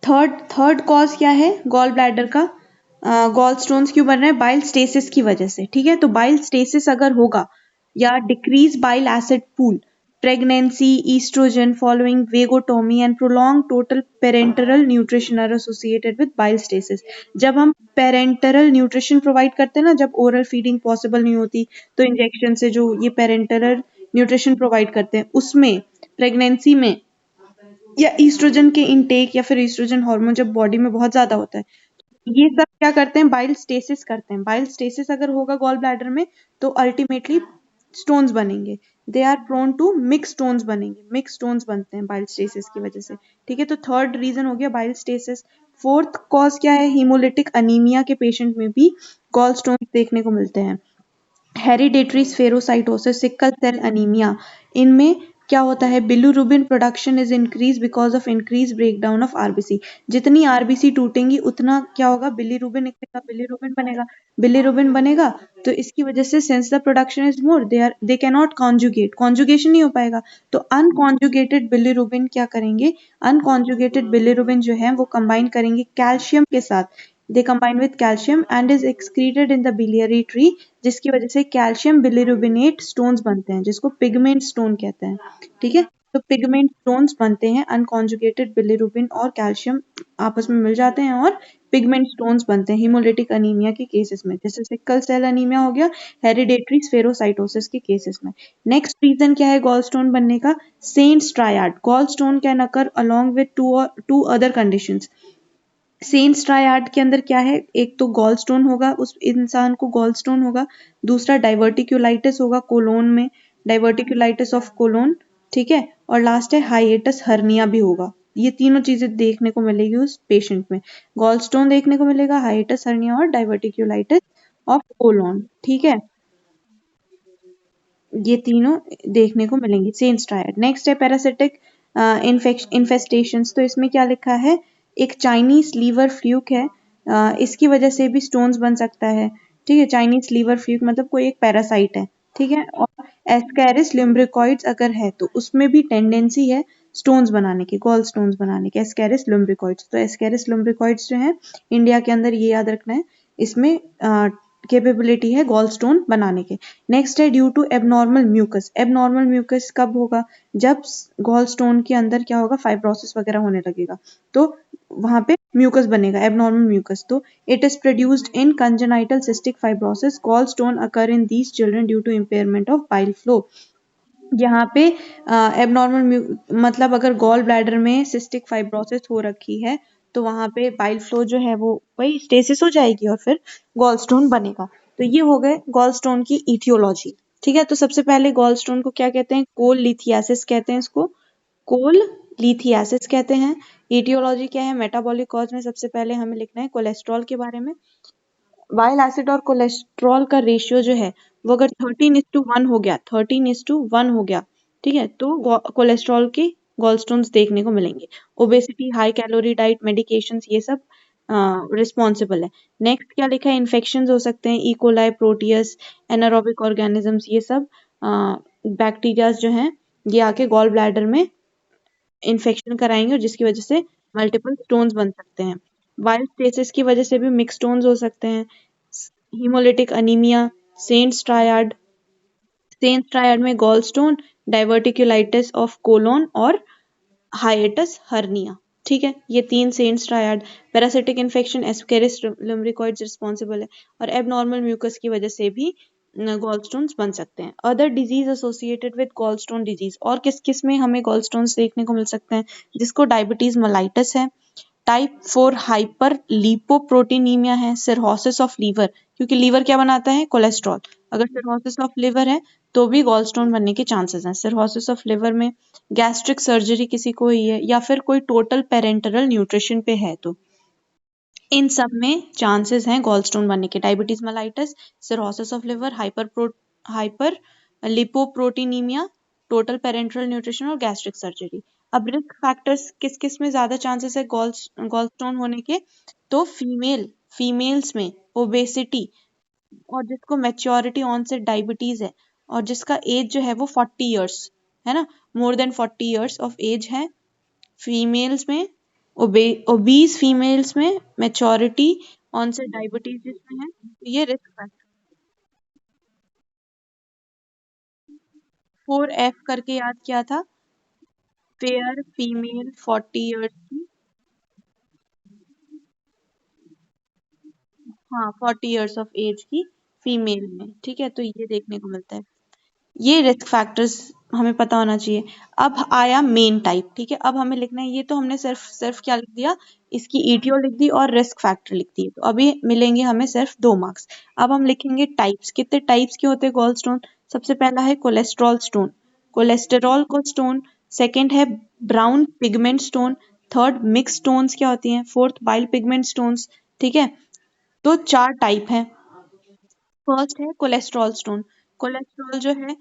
Third cause क्या है gall bladder का, गॉल स्टोन्स क्यों बन रहे हैं, बाइल स्टेसिस की वजह से, ठीक है। तो बाइल स्टेसिस अगर होगा या decrease bile acid pool, pregnancy, estrogen following vagotomy and prolong total parenteral nutrition are associated with bile stasis. जब हम पेरेंटरल न्यूट्रिशन प्रोवाइड करते हैं ना, जब ओरल फीडिंग पॉसिबल नहीं होती तो इंजेक्शन से जो ये पेरेंटरल न्यूट्रिशन प्रोवाइड करते हैं उसमें, प्रेगनेंसी में, या ईस्ट्रोजन के इनटेक या फिर ईस्ट्रोजन हार्मोन जब बॉडी में बहुत ज्यादा होता है, ये सब क्या करते हैं, बाइल स्टेसिस करते हैं। बाइल स्टेसिस अगर होगा गॉल ब्लैडर में तो अल्टीमेटली स्टोन्स बनेंगे, they are prone to mix stones बनेंगे, मिक्स स्टोन्स बनते हैं बाइल स्टेसिस की वजह से, ठीक है। तो थर्ड रीजन हो गया बाइल स्टेसिस। फोर्थ कॉज क्या है, हीमोलिटिक अनीमिया के पेशेंट में भी गॉल स्टोन्स देखने को मिलते हैं। Hereditary spherocytosis, sickle cell anaemia, इनमें क्या होता है, bilirubin production is increase because of increase breakdown of RBC. जितनी आरबीसी टूटेंगी उतना क्या होगा, बिलीरुबिन निकलेगा, बिलीरुबिन बनेगा, बिलीरुबिन बनेगा। तो इसकी वजह से since the production is more, they can not conjugate, conjugation नहीं हो पाएगा। तो अनकॉन्जुगेटेड बिलीरुबिन क्या करेंगे, अनकॉन्जुगेटेड बिलीरुबिन जो है वो कंबाइन करेंगे कैल्शियम के साथ, they combine with calcium and is excreted in the biliary tree, जिसकी वजह से कैल्शियम बिलिरुबिनेट स्टोन्स बनते हैं जिसको पिगमेंट स्टोन कहते हैं, ठीक है। तो पिगमेंट स्टोन्स बनते हैं, अनकॉन्जुगेटेड बिलिरुबिन और कैल्शियम आपस में मिल जाते हैं और पिगमेंट स्टोन्स बनते हैं हीमोलिटिक अनीमिया के केसेस में, जैसे सिकल सेल अनीमिया हो गया, हेरिडेटरी स्फेरोसाइटोसिस के केसेस में। नेक्स्ट रीजन क्या है गॉल स्टोन बनने का, Saint's triad, gall stone can occur along with two other conditions. Saint's triad के अंदर क्या है, एक तो गॉल स्टोन होगा, उस इंसान को गॉल स्टोन होगा, दूसरा डाइवर्टिक्यूलाइटिस होगा कोलोन में, डाइवर्टिक्यूलाइटिस ऑफ कोलोन, ठीक है, और लास्ट है हाइएटस हर्निया भी होगा। ये तीनों चीजें देखने को मिलेगी उस पेशेंट में, गॉल स्टोन देखने को मिलेगा, हाइएटस हर्निया और डाइवर्टिक्यूलाइटिस ऑफ कोलोन, ठीक है, ये तीनों देखने को मिलेंगी सेंट्स ट्रायड। नेक्स्ट है पैरासिटिक इन्फेस्टेशंस, तो इसमें क्या लिखा है, एक चाइनीज लीवर फ्लूक है, इसकी वजह से भी स्टोन्स बन सकता है, ठीक है। चाइनीज लीवर फ्लूक मतलब कोई एक पैरासाइट है, ठीक है। और एस्कैरिस लुम्ब्रिकॉइड्स अगर है तो उसमें भी टेंडेंसी है स्टोन्स बनाने की, गॉल स्टोन्स बनाने के, एस्कैरिस लुम्ब्रिकॉइड्स। तो एस्कैरिस लुम्ब्रिकॉइड्स जो है इंडिया के अंदर, ये याद रखना है, इसमें कैपेबिलिटी है गॉल स्टोन बनाने के। नेक्स्ट है due to abnormal mucus, abnormal mucus कब होगा, जब गॉल स्टोन के अंदर क्या होगा, फाइब्रोसिस वगैरह होने लगेगा तो वहां पे म्यूकस बनेगा, एबनॉर्मल म्यूकस। तो it is produced in congenital cystic fibrosis, gall stone occur in these children due to impairment of bile flow. यहाँ पे एबनॉर्मल मतलब अगर गॉल ब्लैडर में सिस्टिक फाइब्रोसिस हो रखी है तो वहां पे बाइल फ्लो जो है वो वही स्टेसिस हो जाएगी और फिर गॉल स्टोन बनेगा। तो ये हो गए गॉल स्टोन की इटियोलॉजी, ठीक है। तो सबसे पहले गॉल स्टोन को क्या कहते हैं, कोल लिथियासिस कहते हैं, इसको कोल लिथियासिस कहते हैं। इटियोलॉजी क्या है, मेटाबॉलिक कॉज में सबसे पहले हमें लिखना है कोलेस्ट्रॉल के बारे में। बाइल एसिड और कोलेस्ट्रॉल का रेशियो जो है वो अगर 13:1 हो गया, 13:1 हो गया, ठीक है, तो कोलेस्ट्रॉल के गॉलस्टोन्स देखने को मिलेंगे। Obesity, high calorie diet, medications, ये सब रिस्पॉन्सिबल है। नेक्स्ट क्या लिखा है, इन्फेक्शंस हो सकते हैं, इकोलाई, प्रोटियस, एनारोबिक ऑर्गेनिजम्स, ये सब बैक्टीरियाज जो हैं ये आके गॉल ब्लैडर में इन्फेक्शन कराएंगे और जिसकी वजह से मल्टीपल स्टोन्स बन सकते हैं। बाइल स्टेसिस की वजह से भी मिक्स स्टोन्स हो सकते हैं। Haemolytic anaemia, Saint's triad, Saint's triad में gall stone, diverticulitis of colon और हाइएटस हर्निया, ठीक है, ये तीन Saint's triad. Parasitic infection, ascaris lumbricoides responsible है, और एबनॉर्मल म्यूकस की वजह से भी गॉलस्टोन्स बन सकते हैं। Other disease associated with gallstone disease, और किस किस में हमें गॉलस्टोन्स देखने को मिल सकते हैं, जिसको डायबिटीज मेलाइटस है, टाइप 4 हाइपर लिपोप्रोटीनीमिया है, सिरहोसिस ऑफ लीवर, क्योंकि लीवर क्या बनाता है, कोलेस्ट्रॉल, अगर सिरहोसिस ऑफ लिवर है तो भी गॉलस्टोन बनने के चांसेस हैं। सिरहोसिस ऑफ लिवर में गैस्ट्रिक सर्जरी किसी को हुई है या फिर कोई टोटल पेरेंटरल न्यूट्रिशन पे है तो इन सब में चांसेस हैं गॉलस्टोन बनने के। Diabetes mellitus, cirrhosis of liver, hyper lipoproteinemia, total parenteral nutrition और गैस्ट्रिक सर्जरी। अब रिस्क फैक्टर्स किस किस में ज्यादा चांसेस है गॉलस्टोन होने के, तो फीमेल्स में ओबेसिटी, और जिसको मैच्योरिटी ऑनसेट डायबिटीज है और जिसका एज जो है वो 40 इयर्स है ना, more than 40 years of age है फीमेल्स में, ओबीज फीमेल्स में मेचोरिटी ऑनसेट डायबिटीज जिसमें है, ये रिस्क फैक्टर। 4F करके याद किया था, फेयर फीमेल 40 इयर्स की, हाँ 40 इयर्स ऑफ एज की फीमेल में, ठीक है, तो ये देखने को मिलता है। ये रिस्क फैक्टर्स हमें पता होना चाहिए। अब आया मेन टाइप, ठीक है, अब हमें लिखना है, ये तो हमने सिर्फ सिर्फ क्या लिख दिया, इसकी ईटीओ लिख दी और रिस्क फैक्टर लिख दिए, तो अभी मिलेंगे हमें सिर्फ 2 मार्क्स। अब हम लिखेंगे टाइप्स, कितने टाइप्स के होते हैं गॉल स्टोन। सबसे पहला है कोलेस्ट्रॉल स्टोन, कोलेस्टेरॉल को स्टोन। सेकेंड है brown pigment stone. Third mix stones क्या होती हैं, फोर्थ बाइल पिगमेंट स्टोन्स, ठीक है। तो 4 टाइप हैं। फर्स्ट है कोलेस्ट्रॉल स्टोन। कोलेस्ट्रॉल जो है,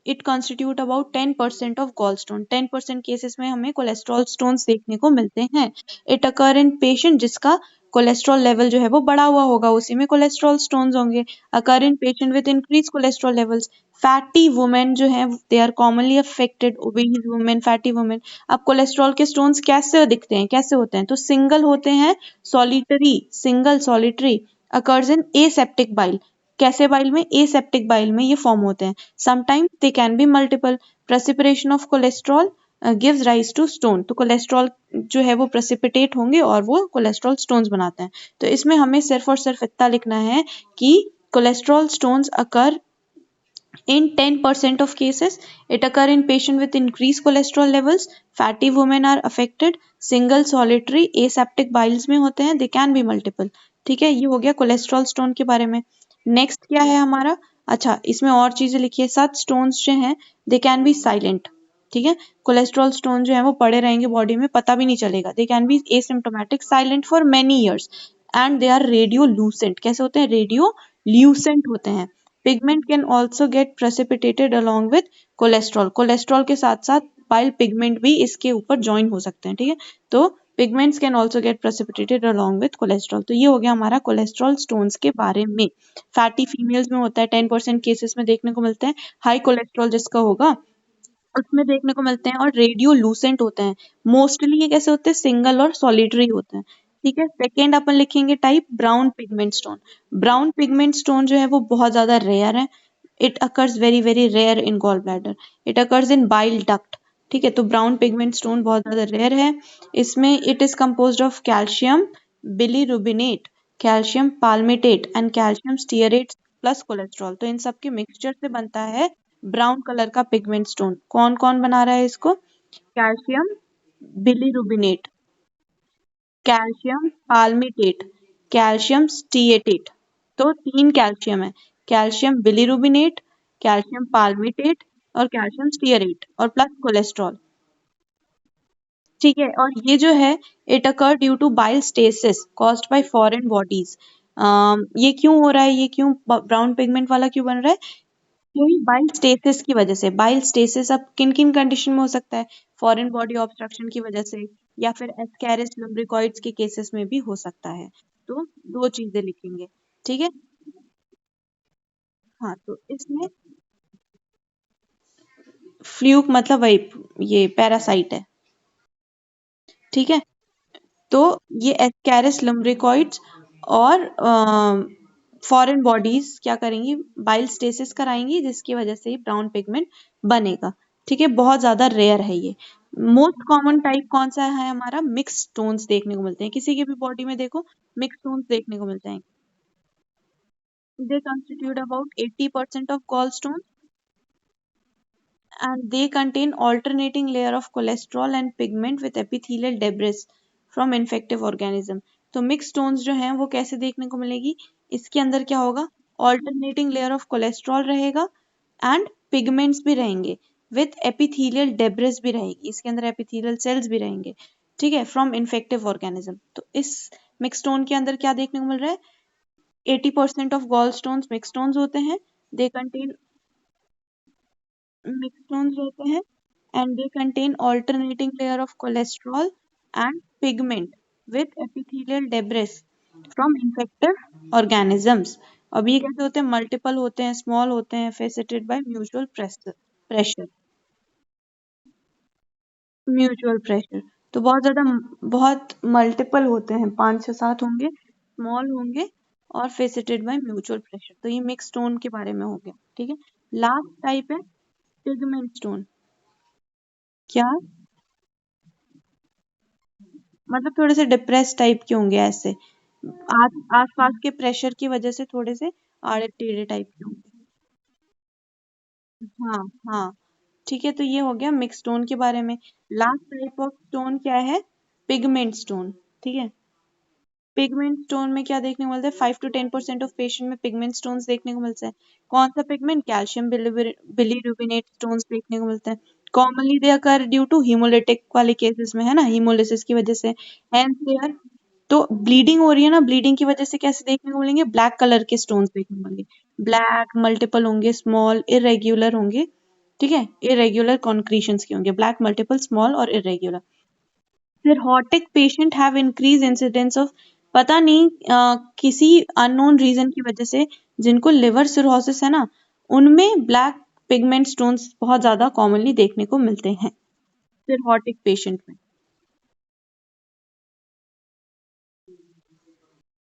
it constitute about 10% of gall stone. 10% cases में हमें कोलेस्ट्रॉल स्टोन्स देखने को मिलते हैं। इट अकर इन पेशेंट जिसका कोलेस्ट्रॉल लेवल जो है वो बढ़ा हुआ होगा, उसी में कोलेस्ट्रॉल स्टोन्स होंगे। Occur in patient with increase cholesterol levels. Fatty women जो है, they are commonly affected, obese women, fatty women. अब कोलेस्ट्रॉल के स्टोन्स कैसे दिखते हैं, कैसे होते हैं, तो सिंगल होते हैं, solitary, single solitary, occurs in aseptic bile। कैसे बाइल में, एसेप्टिक बाइल में ये फॉर्म होते हैं। Sometimes they can be multiple. Precipitation of cholesterol gives rise to stone. तो कोलेस्ट्रॉल जो है वो प्रेसिपिटेट होंगे और वो कोलेस्ट्रॉल स्टोन्स बनाते हैं। तो इसमें हमें सिर्फ और सिर्फ इतना लिखना है कि cholesterol stones occur in 10% of cases, it occur in patient with increased cholesterol levels. Fatty women are affected. Single solitary aseptic biles में होते हैं, they can be multiple। ठीक है, ये हो गया कोलेस्ट्रॉल स्टोन के बारे में। नेक्स्ट क्या है हमारा, अच्छा इसमें और चीजें लिखिए। सच स्टोन्स जो हैं, दे कैन बी साइलेंट, ठीक है। कोलेस्ट्रॉल स्टोन जो है वो पड़े रहेंगे बॉडी में, पता भी नहीं चलेगा। They can be asymptomatic, silent for many years, and they are radiolucent. कैसे होते हैं, रेडियो ल्यूसेंट होते हैं। Pigment can also get precipitated along with cholesterol. Cholesterol के साथ साथ बाइल पिगमेंट भी इसके ऊपर ज्वाइन हो सकते हैं, ठीक है। तो pigments can also get precipitated along with cholesterol. तो ये हो गया हमारा कोलेस्ट्रॉल स्टोन्स के बारे में। फैटी फीमेल्स में होता है, 10% केसेस में देखने को मिलते हैं। हाई कोलेस्ट्रॉल जिसका होगा उसमें देखने को मिलते हैं, और रेडियो लूसेंट होते हैं। मोस्टली ये कैसे होते हैं, सिंगल और सॉलिटरी होते हैं, ठीक है। सेकेंड अपन लिखेंगे type brown pigment stone. Brown pigment stone जो है वो बहुत ज्यादा रेयर है। It occurs very very rare in gall bladder. It occurs in bile duct, ठीक है। तो ब्राउन पिगमेंट स्टोन बहुत ज्यादा रेयर है। इसमें it is composed of calcium bilirubinate, calcium palmitate and calcium stearate plus cholesterol. तो इन सब के मिक्सचर से बनता है ब्राउन कलर का पिगमेंट स्टोन। कौन कौन बना रहा है इसको, calcium bilirubinate, calcium palmitate, calcium stearate. तो 3 कैल्शियम है, कैल्शियम बिलीरुबिनेट, कैल्शियम पाल्मिटेट और कैल्शियम स्टीयरेट, और प्लस कोलेस्ट्रॉल, ठीक है। और ये जो है, it occur due to bile stasis caused bye foreign bodies. ये क्यों हो रहा है, ये क्यों ब्राउन पिगमेंट वाला क्यों बन रहा है, क्योंकि बाइल स्टेसिस की वजह से। बाइल स्टेसिस अब किन किन कंडीशन में हो सकता है, फॉरेन बॉडी ऑब्स्ट्रक्शन की वजह से, या फिर एस्केरिस लुम्ब्रिकॉइड्स के केसेस में भी हो सकता है। तो 2 चीजें लिखेंगे, ठीक है। हाँ, तो इसमें फ्लूक मतलब वही, ये पैरासाइट है, ठीक है। तो ये एस्केरिस लुम्ब्रिकॉइड्स और फॉरेन बॉडीज क्या करेंगी, बाइल स्टेसिस कराएंगी, जिसकी वजह से ब्राउन पिगमेंट बनेगा, ठीक है। बहुत ज्यादा रेयर है ये। मोस्ट कॉमन टाइप कौन सा है हमारा, मिक्स स्टोन्स देखने को मिलते हैं, किसी की भी बॉडी में देखो मिक्स स्टोन्स देखने को मिलते हैं। They constitute about 80% of gall stone, and they contain alternating layer of cholesterol and pigment with epithelial debris from infective organism। तो मिक्स स्टोन्स जो हैं वो कैसे देखने को मिलेगी, इसके अंदर क्या होगा, ऑल्टरनेटिंग लेयर ऑफ कोलेस्ट्रॉल रहेगा एंड पिगमेंट्स भी रहेंगे, विथ एपिथेलियल डेब्रिस भी रहेगी, इसके अंदर एपिथेलियल सेल्स भी रहेंगे, ठीक है, फ्रॉम इन्फेक्टिव ऑर्गेनिज्म। तो इस मिक्स स्टोन के अंदर क्या देखने को मिल रहा है, 80% of gall stones mix stones होते हैं। दे कंटेन, mixed stones रहते हैं, and they contain alternating layer of cholesterol and pigment with epithelial debris from infective organisms। अब ये कैसे होते हैं, मल्टीपल होते हैं, स्मॉल होते हैं, faceted by mutual pressure, mutual pressure. तो बहुत मल्टीपल होते हैं, 5 से 7 होंगे, स्मॉल होंगे और फेसिटेड बाय म्यूचुअल प्रेशर। तो ये मिक्स स्टोन के बारे में हो गया, ठीक है। लास्ट टाइप है पिगमेंट स्टोन। क्या मतलब थोड़े से डिप्रेस टाइप के होंगे ऐसे, आसपास के प्रेशर की वजह से थोड़े से आड़े टेढ़े टाइप के होंगे। हाँ हाँ, ठीक है। तो ये हो गया मिक्स स्टोन के बारे में। लास्ट टाइप ऑफ स्टोन क्या है? पिगमेंट स्टोन, ठीक है। पिगमेंट स्टोन में क्या देखने को मिलता है? 5 to 10% ऑफ पेशेंट में पिगमेंट स्टोन्स देखने को मिलता है। कौन सा पिगमेंट? कैल्शियम बिलीरुबिनेट स्टोन्स देखने को मिलता है। Commonly they occur due to haemolytic वाले केसेस में, है ना, हीमोलिसिस की वजह से। हेंस दे आर, तो ब्लीडिंग हो रही है ना, ब्लीडिंग की वजह से कैसे देखने को मिलेंगे? ब्लैक कलर के स्टोन्स देखने को मिलेंगे। ब्लैक मल्टीपल होंगे, स्मॉल इरेग्युलर होंगे, ठीक है। इरेग्युलर कॉन्क्रीशंस के होंगे, ब्लैक मल्टीपल स्मॉल और irregular. Cirrhotic patient have increase incidence of, पता नहीं किसी अननोन रीजन की वजह से जिनको लिवर सिरोसिस है ना, उनमें ब्लैक पिगमेंट स्टोन्स बहुत ज्यादा कॉमनली देखने को मिलते हैं सिरहोटिक पेशेंट में।